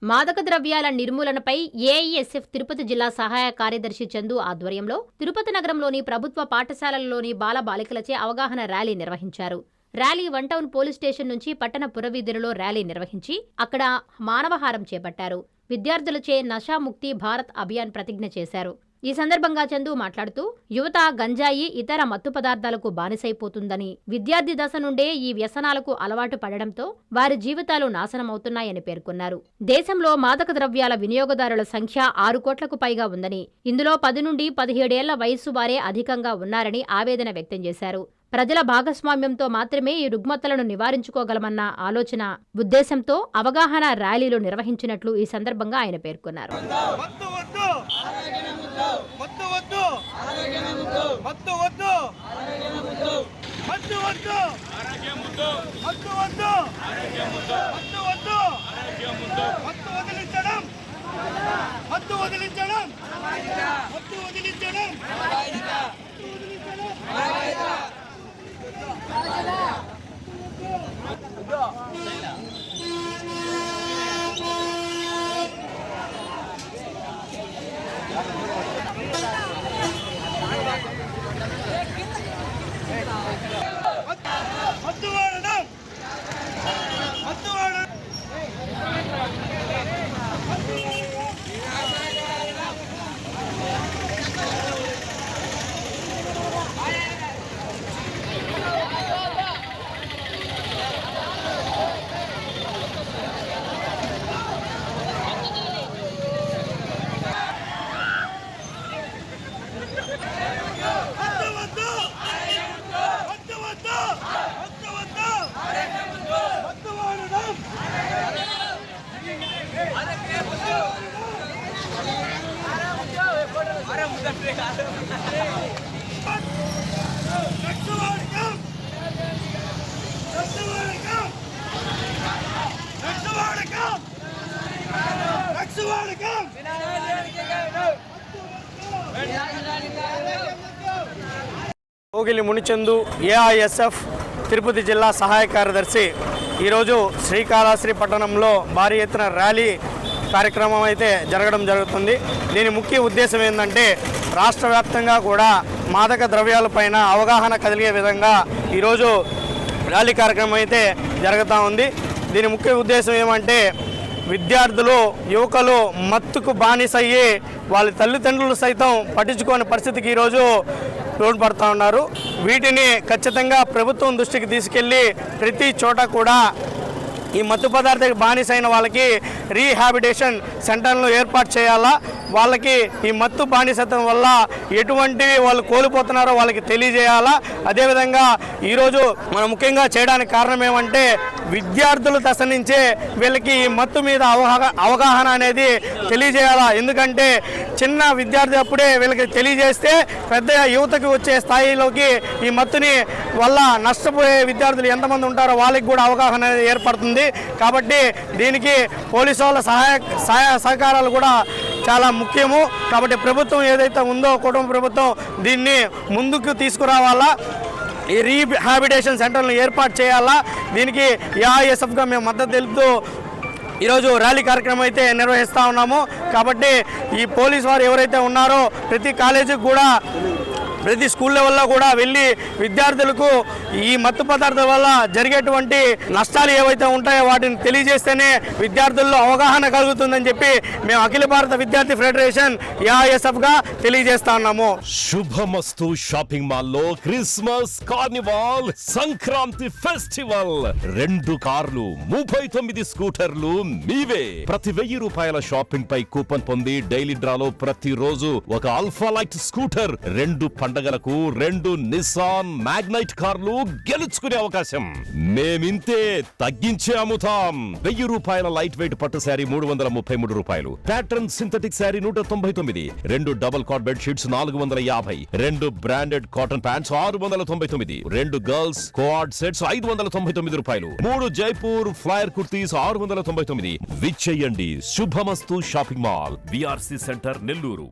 మాదక ద్రవ్యాల నిర్మూలనపై ఏఐఎస్ఎఫ్ తిరుపతి జిల్లా సహాయ కార్యదర్శి చందు ఆధ్వర్యంలో తిరుపతి నగరంలోని ప్రభుత్వ పాఠశాలల్లోని బాలబాలికలచే అవగాహన ర్యాలీ నిర్వహించారు. Rally one town police station నుంచి పట్టణ పురవీధులలో ర్యాలీ నిర్వహించి అక్కడ మానవహారం చేపట్టారు. విద్యార్థులచే నషాముక్తి భారత్ అభియాన్ ప్రతిజ్ఞ చేశారు. ఈ సందర్భంగా చందు మాట్లాడుతూ యువత గంజాయి ఇతర మత్తు పదార్థాలకు బానిసైపోతుందని, విద్యార్థి దశ నుండే ఈ వ్యసనాలకు అలవాటు పడడంతో వారి జీవితాలు నాశనమవుతున్నాయని పేర్కొన్నారు. దేశంలో మాదక ద్రవ్యాల వినియోగదారుల సంఖ్య 6 కోట్లకు పైగా ఉందని, ఇందులో 10 నుండి 17 ఏళ్ల వయస్సు వారే అధికంగా ఉన్నారని ఆవేదన వ్యక్తం చేశారు. ప్రజల భాగస్వామ్యంతో మాత్రమే ఈ రుగ్మతలను నివారించుకోగలమన్న ఆలోచన ఉద్దేశంతో అవగాహన ర్యాలీలు నిర్వహించినట్లు ఈ సందర్భంగా ఆయన పేర్కొన్నారు. కోగిలి మునిచందు ఏఐఎస్ఎఫ్ తిరుపతి జిల్లా సహాయ కార్యదర్శి ఈరోజు శ్రీకాళహస్తి పట్టణంలో భారీ ఎత్తున ర్యాలీ కార్యక్రమం అయితే జరుగుతుంది. దీని ముఖ్య ఉద్దేశం ఏంటంటే రాష్ట్ర వ్యాప్తంగా కూడా మాదక ద్రవ్యాలపైన అవగాహన కలిగే విధంగా ఈరోజు ర్యాలీ కార్యక్రమం అయితే జరుగుతూ ఉంది. దీని ముఖ్య ఉద్దేశం ఏమంటే విద్యార్థులు యువకులు మత్తుకు బానిసయ్యి వాళ్ళ తల్లిదండ్రులు సైతం పట్టించుకోని పరిస్థితికి ఈరోజు తోడ్పడుతూ ఉన్నారు. వీటిని ఖచ్చితంగా ప్రభుత్వం దృష్టికి తీసుకెళ్ళి ప్రతి చోట కూడా ఈ మత్తు పదార్థాలకు బానిసైన వాళ్ళకి రీహాబిటేషన్ సెంటర్లను ఏర్పాటు చేయాలా, వాళ్ళకి ఈ మత్తు బానిసత్వం వల్ల ఎటువంటి వాళ్ళు కోల్పోతున్నారో వాళ్ళకి తెలియజేయాలా. అదేవిధంగా ఈరోజు మనం ముఖ్యంగా చేయడానికి కారణం ఏమంటే విద్యార్థుల దశ నుంచే వీళ్ళకి ఈ మత్తు మీద అవగాహన అనేది తెలియజేయాలా. ఎందుకంటే చిన్న విద్యార్థి అప్పుడే వీళ్ళకి తెలియజేస్తే పెద్ద యువతకు వచ్చే స్థాయిలోకి ఈ మత్తుని వల్ల నష్టపోయే విద్యార్థులు ఎంతమంది ఉంటారో వాళ్ళకి కూడా అవగాహన అనేది ఏర్పడుతుంది. కాబట్టి దీనికి పోలీసు వాళ్ళ సహకారాలు కూడా చాలా ముఖ్యము. కాబట్టి ప్రభుత్వం ఏదైతే ఉందో కుటుంబ ప్రభుత్వం దీన్ని ముందుకు తీసుకురావాలా, ఈ రీహాబిటేషన్ సెంటర్లను ఏర్పాటు చేయాలా. దీనికి ఏఐఎస్ఎఫ్గా మేము మద్దతు తెలుపుతూ ఈరోజు ర్యాలీ కార్యక్రమం అయితే నిర్వహిస్తూ ఉన్నాము. కాబట్టి ఈ పోలీసు వారు ఎవరైతే ఉన్నారో ప్రతి కాలేజీకి కూడా ప్రతి స్కూల్ లెవెల్లో కూడా వెళ్ళి విద్యార్థులకు ఈ మత్తు పదార్థాల వల్ల జరిగేటువంటి నష్టాలు ఏవైతే ఉంటాయో వాటిని తెలియజేస్తేనే విద్యార్థుల్లో అవగాహన కలుగుతుందని చెప్పి మేము అఖిల భారత విద్యార్థి ఫెడరేషన్ ఏఐఎస్ఎఫ్గా తెలియజేస్తా ఉన్నాము. శుభమస్తు షాపింగ్ మాల్లో క్రిస్మస్ కార్నివాల్ సంక్రాంతి ఫెస్టివల్ 2 కార్లు 39 స్కూటర్లు మీవే. ప్రతి 1000 రూపాయల షాపింగ్ పై కూపన్ పొంది డైలీ డ్రాలో ప్రతిరోజు ఒక ఆల్ఫా లైట్ స్కూటర్, 2 పండగలకు 2 నిసాన్ మ్యాగ్నైట్ కార్లు గెలుచుకునే అవకాశం. మేమింతే తగ్గించే అమ్ముతాం. 1000 రూపాయల లైట్ వెయిట్ పట్టు శారీ 333 రూపాయలు, pattern synthetic saree 199, 2 double cot bed sheets 450, 2 branded cotton pants 699, 2 girls co-ord sets 599 రూపాయలు, 3 జైపూర్ ఫ్లైర్ కుర్తీస్ 699. విచ్చేయండి. Shubhamastu shopping mall, VRC centre, Nellore.